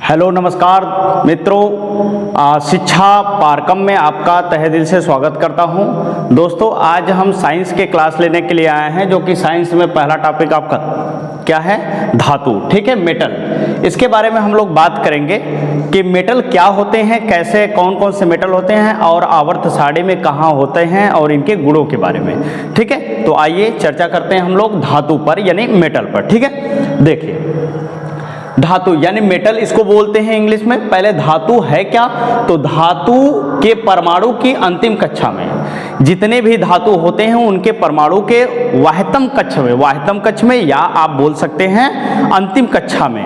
Hello नमस्कार मित्रों, शिक्षा पारकम में आपका तहे दिल से स्वागत करता हूं। दोस्तों, आज हम साइंस के क्लास लेने के लिए आए हैं, जो कि साइंस में पहला टॉपिक आपका क्या है? धातु। ठीक है, मेटल। इसके बारे में हम लोग बात करेंगे कि मेटल क्या होते हैं, कैसे कौन कौन से मेटल होते हैं और आवर्त सारणी में कहाँ होते हैं और इनके गुणों के बारे में। ठीक है, तो आइए चर्चा करते हैं हम लोग धातु पर यानी मेटल पर। ठीक है, देखिए धातु यानी मेटल इसको बोलते हैं इंग्लिश में। पहले धातु है क्या? तो धातु के परमाणु की अंतिम कक्षा में जितने भी धातु होते हैं उनके परमाणु के वाह्यतम कक्ष में या आप बोल सकते हैं अंतिम कक्षा में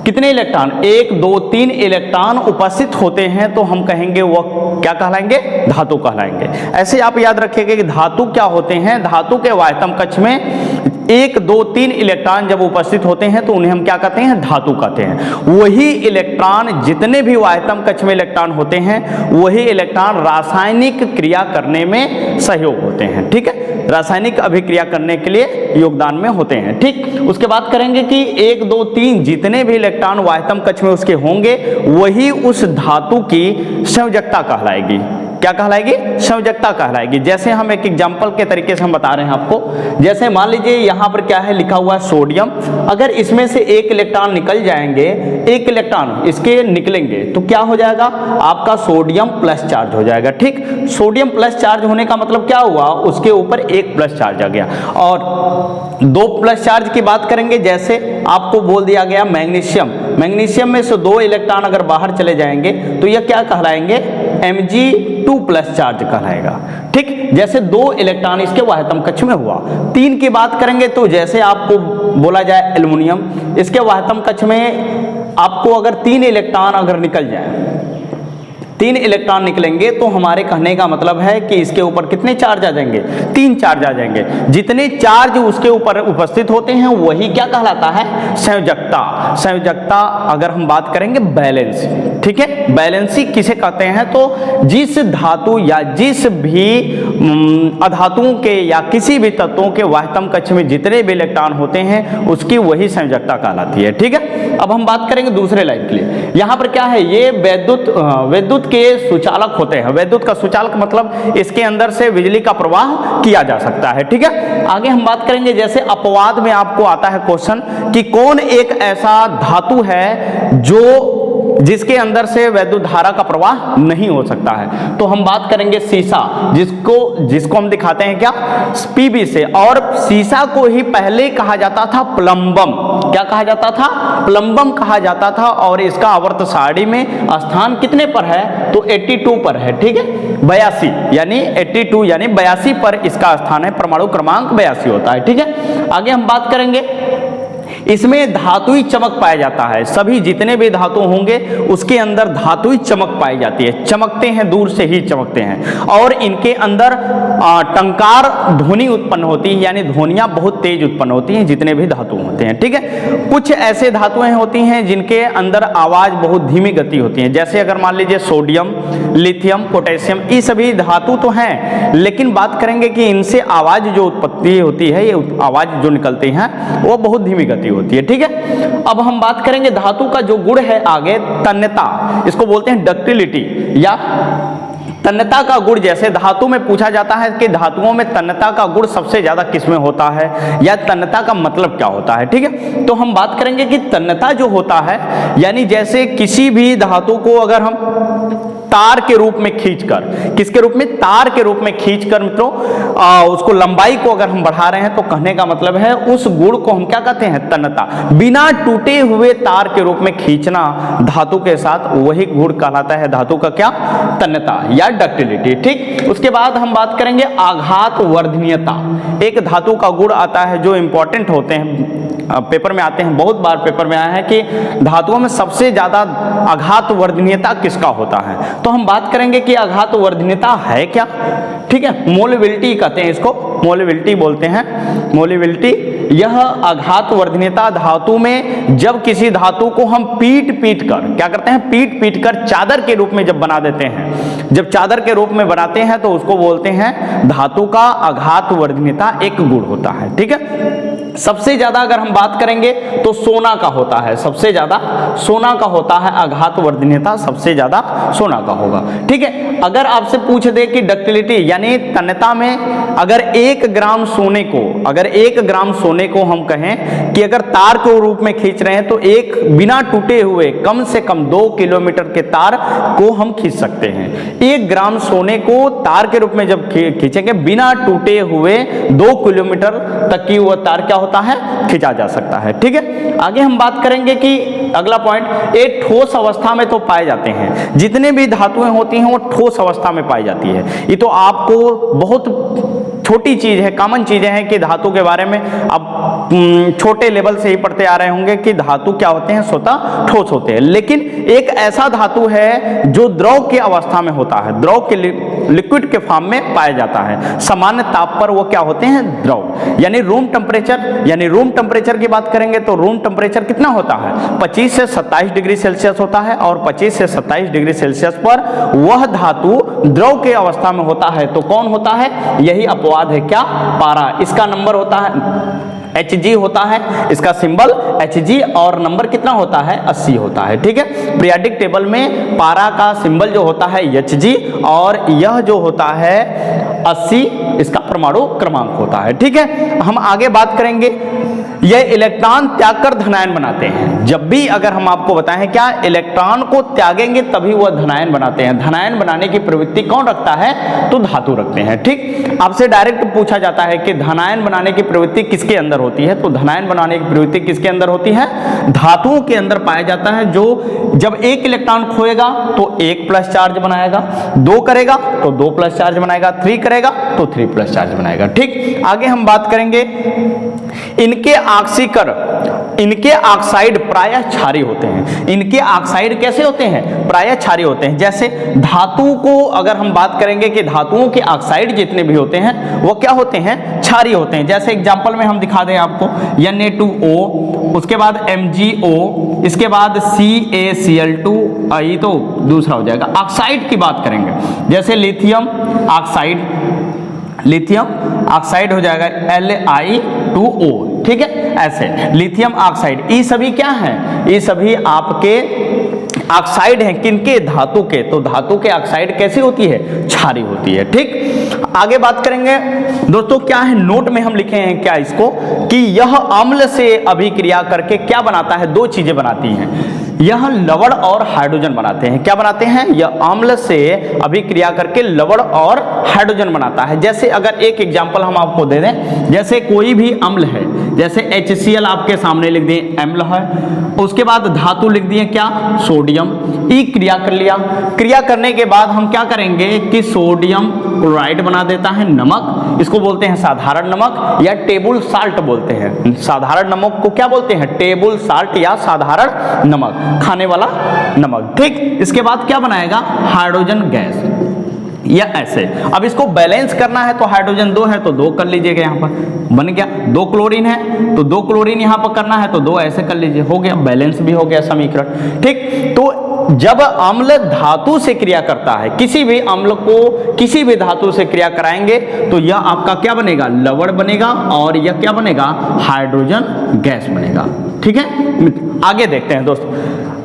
कितने इलेक्ट्रॉन, 1 2 3 इलेक्ट्रॉन उपस्थित होते हैं तो हम कहेंगे वह क्या कहलाएंगे? धातु कहलाएंगे। ऐसे आप याद रखिएगा कि धातु क्या होते हैं। धातु के वाह्यतम कक्ष में 1 2 3 इलेक्ट्रॉन जब उपस्थित होते हैं तो उन्हें हम क्या कहते हैं? धातु कहते हैं। वही इलेक्ट्रॉन, जितने भी वाह्यतम कक्ष में इलेक्ट्रॉन होते हैं वही इलेक्ट्रॉन रासायनिक क्रिया करने में सहयोग होते हैं। ठीक है, रासायनिक अभिक्रिया करने के लिए योगदान में होते हैं। ठीक, उसके बाद करेंगे कि 1 2 3 जितने भी इलेक्ट्रॉन वाह्यतम कक्ष में उसके होंगे वही उस धातु की संयोजकता कहलाएगी। क्या कहलाएगी? संयोजकता कहलाएगी। जैसे हम एक एग्जांपल के तरीके से हम बता रहे हैं आपको। जैसे मान लीजिए यहाँ पर क्या है लिखा हुआ है सोडियम। अगर इसमें से एक इलेक्ट्रॉन निकल जाएंगे, एक इलेक्ट्रॉन इसके निकलेंगे तो क्या हो जाएगा? आपका सोडियम प्लस चार्ज हो जाएगा। ठीक, सोडियम प्लस चार्ज होने का मतलब क्या हुआ? उसके ऊपर एक प्लस चार्ज आ गया। और 2 प्लस चार्ज की बात करेंगे, जैसे आपको बोल दिया गया मैग्नीशियम में से 2 इलेक्ट्रॉन अगर बाहर चले जाएंगे तो यह क्या कहलाएंगे? Mg2 प्लस चार्ज कहलाएगा। ठीक, जैसे 2 इलेक्ट्रॉन इसके वाह्यतम कक्ष में हुआ। 3 की बात करेंगे तो जैसे आपको बोला जाए एल्युमिनियम, इसके वाह्यतम कक्ष में आपको अगर 3 इलेक्ट्रॉन अगर निकल जाए, 3 इलेक्ट्रॉन निकलेंगे तो हमारे कहने का मतलब है कि इसके ऊपर कितने चार्ज आ जाएंगे? 3 चार्ज आ जाएंगे। जितने चार्ज उसके ऊपर उपस्थित होते हैं वही क्या कहलाता है? संयोजकता। संयोजकता अगर हम बात करेंगे बैलेंसी। ठीक है, बैलेंसी किसे कहते हैं? तो जिस धातु या जिस भी अधातुओं के या किसी भी तत्वों के वाह्यतम कक्ष में जितने भी इलेक्ट्रॉन होते हैं उसकी वही संयोजकता कहलाती है। ठीक है, अब हम बात करेंगे दूसरे लाइन के लिए। यहाँ पर क्या है? ये विद्युत के सुचालक होते हैं। विद्युत का सुचालक मतलब इसके अंदर से बिजली का प्रवाह किया जा सकता है। ठीक है, आगे हम बात करेंगे। जैसे अपवाद में आपको आता है क्वेश्चन कि कौन एक ऐसा धातु है जो जिसके अंदर से वैद्युत धारा का प्रवाह नहीं हो सकता है। तो हम बात करेंगे सीसा, जिसको हम दिखाते हैं क्या? पीबी से। और सीसा को ही पहले कहा जाता था प्लम्बम। क्या कहा जाता था? प्लम्बम कहा जाता था। और इसका आवर्त सारणी में स्थान कितने पर है? तो 82 पर है। ठीक है, 82 यानी 82 यानी 82 पर इसका स्थान है। परमाणु क्रमांक 82 होता है। ठीक है, आगे हम बात करेंगे। इसमें धातुई चमक पाया जाता है। सभी जितने भी धातु होंगे उसके अंदर धातुई चमक पाई जाती है। चमकते हैं, दूर से ही चमकते हैं। और इनके अंदर टंकार ध्वनि उत्पन्न होती है, यानी ध्वनियां बहुत तेज उत्पन्न होती हैं जितने भी धातु होते हैं। ठीक है, कुछ ऐसे धातुएं होती हैं जिनके अंदर आवाज बहुत धीमी गति होती है। जैसे अगर मान लीजिए सोडियम, लिथियम, पोटेशियम, ये सभी धातु तो हैं, लेकिन बात करेंगे कि इनसे आवाज जो उत्पत्ति होती है, ये आवाज जो निकलती है वो बहुत धीमी गति होती है। ठीक है, अब हम बात करेंगे धातु का जो गुण है आगे, तन्यता। इसको बोलते हैं डक्टिलिटी या तन्यता का गुण। जैसे धातु में पूछा जाता है कि धातुओं में तन्यता का गुण सबसे ज्यादा किसमें होता है या तन्यता का मतलब क्या होता है। ठीक है, तो हम बात करेंगे कि तन्यता जो होता है यानी जैसे किसी भी धातु को अगर हम तार के रूप में खींचकर, किसके रूप में? तार के रूप में खींचकर मित्रों उसको लंबाई को अगर हम बढ़ा रहे हैं तो कहने का मतलब है उस गुण को हम क्या कहते हैं? तन्यता। बिना टूटे हुए तार के रूप में खींचना धातु के साथ, वही गुण कहलाता है धातु का क्या? तन्यता या डक्टिलिटी। ठीक, उसके बाद हम बात करेंगे आघात वर्धनीयता। एक धातु का गुण आता है जो इंपॉर्टेंट होते हैं, पेपर में आते हैं, बहुत बार पेपर में आया है कि धातुओं में सबसे ज्यादा आघात वर्धनीयता किसका होता है। तो हम बात करेंगे कि आघात वर्धनीयता है क्या। ठीक है, मोलेबिलिटी कहते हैं इसको, मोलेबिलिटी बोलते हैं। मोलेबिलिटी यह आघातवर्धनीयता धातु में जब किसी धातु को हम पीट कर क्या करते हैं, पीट कर चादर के रूप में जब बना देते हैं, जब चादर के रूप में बनाते हैं तो उसको बोलते हैं धातु का आघातवर्धनीयता एक गुण होता है। ठीक है, सबसे ज्यादा अगर हम बात करेंगे तो सोना का होता है, सबसे ज्यादा सोना का होता है आघातवर्धनीयता, सबसे ज्यादा सोना का होगा। ठीक है, अगर आपसे पूछ दे कि डक्टिलिटी यानी तन्यता में अगर 1 ग्राम सोने को, अगर 1 ग्राम सोने को हम कहें कि अगर तार के रूप में खींच रहे हैं तो एक बिना टूटे हुए कम से कम 2 किलोमीटर के तार को हम खींच सकते हैं। 1 ग्राम सोने को तार के रूप में जब खींचेंगे बिना टूटे हुए 2 किलोमीटर तक की वह तार क्या होता है, खींचा जा सकता है। ठीक है, आगे हम बात करेंगे कि अगला पॉइंट, ये ठोस अवस्था में तो पाए जाते हैं, जितने भी धातुएं होती हैं वो ठोस अवस्था में पाई जाती है। ये तो आपको बहुत छोटी चीज है, कॉमन चीजें हैं कि धातु के बारे में अब छोटे लेवल से ही पढ़ते आ रहे होंगे कि धातु क्या होते हैं, स्वतः ठोस होते हैं। लेकिन एक ऐसा धातु है जो द्रव के अवस्था में होता है, द्रव के लिक्विड के फॉर्म में पाया जाता है, सामान्य ताप पर वो क्या होते हैं, द्रव, यानी रूम टेम्परेचर। यानी रूम टेम्परेचर की बात करेंगे तो रूम टेम्परेचर कितना होता है, 25 से 27 डिग्री सेल्सियस होता है, और 25 से 27 डिग्री सेल्सियस पर वह धातु द्रव के अवस्था में होता है। तो कौन होता है, यही अपवाद है क्या, पारा। इसका नंबर होता है Hg होता है, इसका सिंबल Hg, और नंबर कितना होता है, 80 होता है। ठीक है, पीरियोडिक टेबल में पारा का सिंबल जो होता है Hg, और यह जो होता है 80 इसका परमाणु क्रमांक होता है। ठीक है, हम आगे बात करेंगे, यह इलेक्ट्रॉन त्याग कर धनायन बनाते हैं। जब भी अगर हम आपको बताएं क्या, इलेक्ट्रॉन को त्यागेंगे तभी वह धनायन बनाते हैं। धनायन बनाने की प्रवृत्ति कौन रखता है, तो धातु रखते हैं। ठीक, आपसे डायरेक्ट पूछा जाता है कि धनायन बनाने की प्रवृत्ति किसके अंदर होती है, तो धनायन बनाने की प्रवृत्ति किसके अंदर होती है, धातुओं के अंदर पाया जाता है। जो जब 1 इलेक्ट्रॉन खोएगा तो 1 प्लस चार्ज बनाएगा, 2 करेगा तो 2 प्लस चार्ज बनाएगा, 3 करेगा तो 3 प्लस चार्ज बनाएगा। ठीक, आगे हम बात करेंगे, इनके ऑक्सीकर, इनके ऑक्साइड प्रायः क्षारीय होते हैं। इनके ऑक्साइड कैसे होते हैं, प्रायः क्षारीय होते हैं। जैसे धातु को अगर हम बात करेंगे कि धातुओं के ऑक्साइड जितने भी होते हैं वो क्या होते हैं, क्षारीय होते हैं। जैसे एग्जांपल में हम दिखा दें आपको, Na2O, उसके बाद MgO, इसके बाद CaCl2, ये तो दूसरा हो जाएगा। ऑक्साइड की बात करेंगे, जैसे लिथियम ऑक्साइड, लिथियम ऑक्साइड हो जाएगा Li2O। ठीक है, ऐसे लिथियम ऑक्साइड, ये सभी क्या हैं, ये सभी आपके ऑक्साइड हैं, किनके, धातु के। तो धातु के ऑक्साइड कैसी होती है, क्षारीय होती है। ठीक, आगे बात करेंगे दोस्तों, क्या है, नोट में हम लिखे हैं क्या इसको, कि यह अम्ल से अभिक्रिया करके क्या बनाता है, 2 चीजें बनाती हैं, यह लवण और हाइड्रोजन बनाते हैं। क्या बनाते हैं, यह अम्ल से अभिक्रिया करके लवण और हाइड्रोजन बनाता है। जैसे अगर एक एग्जांपल हम आपको दे दें, जैसे कोई भी अम्ल है, जैसे HCl आपके सामने लिख दिए अम्ल है, उसके बाद धातु लिख दिए क्या, सोडियम, ई क्रिया कर लिया। क्रिया करने के बाद हम क्या करेंगे कि सोडियम क्लोराइड बना देता है नमक, इसको बोलते हैं साधारण नमक या टेबल साल्ट बोलते हैं। साधारण नमक को क्या बोलते हैं, टेबल साल्ट या साधारण नमक, खाने वाला नमक। ठीक, इसके बाद क्या बनाएगा, हाइड्रोजन गैस, या ऐसे। अब इसको बैलेंस करना है तो हाइड्रोजन 2 है तो 2 कर लीजिएगा, यहाँ पर बन गया। 2 क्लोरीन है तो 2 क्लोरीन यहाँ पर करना है तो 2 ऐसे कर लीजिए, हो गया, बैलेंस भी हो गया समीकरण। ठीक, तो जब अम्ल धातु से क्रिया करता है, किसी भी अम्ल को किसी भी धातु से क्रिया कराएंगे तो यह आपका क्या बनेगा, लवण बनेगा, और यह क्या बनेगा, हाइड्रोजन गैस बनेगा। ठीक है, आगे देखते हैं दोस्तों,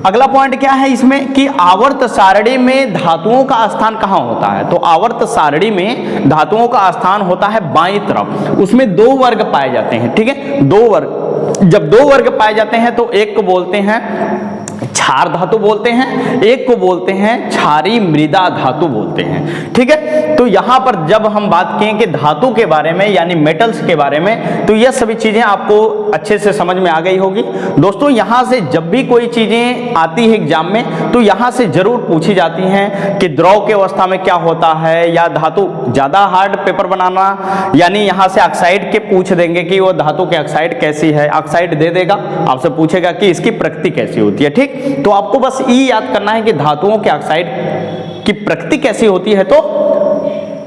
अगला पॉइंट क्या है इसमें, कि आवर्त सारणी में धातुओं का स्थान कहाँ होता है। तो आवर्त सारणी में धातुओं का स्थान होता है बाईं तरफ, उसमें 2 वर्ग पाए जाते हैं। ठीक है, 2 वर्ग, जब 2 वर्ग पाए जाते हैं तो एक को बोलते हैं क्षार धातु बोलते हैं, एक को बोलते हैं क्षारीय मृदा धातु बोलते हैं। ठीक है, तो यहां पर जब हम बात किए कि धातु के बारे में यानी मेटल्स के बारे में, तो यह सभी चीजें आपको अच्छे से समझ में आ गई होगी। दोस्तों यहां से जब भी कोई चीजें आती है एग्जाम में तो यहां से जरूर पूछी जाती हैं कि द्रव की अवस्था में क्या होता है, या धातु ज्यादा हार्ड पेपर बनाना, यानी यहां से ऑक्साइड के पूछ देंगे कि वो धातु के ऑक्साइड कैसी है, ऑक्साइड दे देगा, आपसे पूछेगा कि इसकी प्रकृति कैसी होती है। ठीक, तो आपको बस ये याद करना है कि धातुओं के ऑक्साइड की प्रकृति कैसी होती है, तो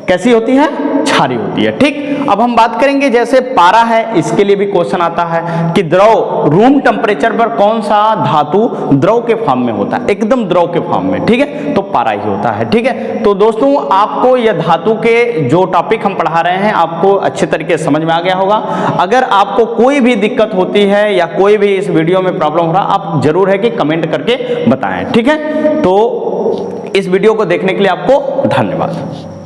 कैसी होती है, क्षारीय होती है। ठीक, अब हम बात करेंगे जैसे पारा है, इसके लिए भी क्वेश्चन आता है कि द्रव रूम टेम्परेचर पर कौन सा धातु द्रव के फॉर्म में होता है, एकदम द्रव के फॉर्म में, ठीक है, तो पारा ही होता है। ठीक है, तो दोस्तों आपको यह धातु के जो टॉपिक हम पढ़ा रहे हैं आपको अच्छे तरीके से समझ में आ गया होगा। अगर आपको कोई भी दिक्कत होती है या कोई भी इस वीडियो में प्रॉब्लम हो रहा, आप जरूर है कि कमेंट करके बताएं। ठीक है, तो इस वीडियो को देखने के लिए आपको धन्यवाद।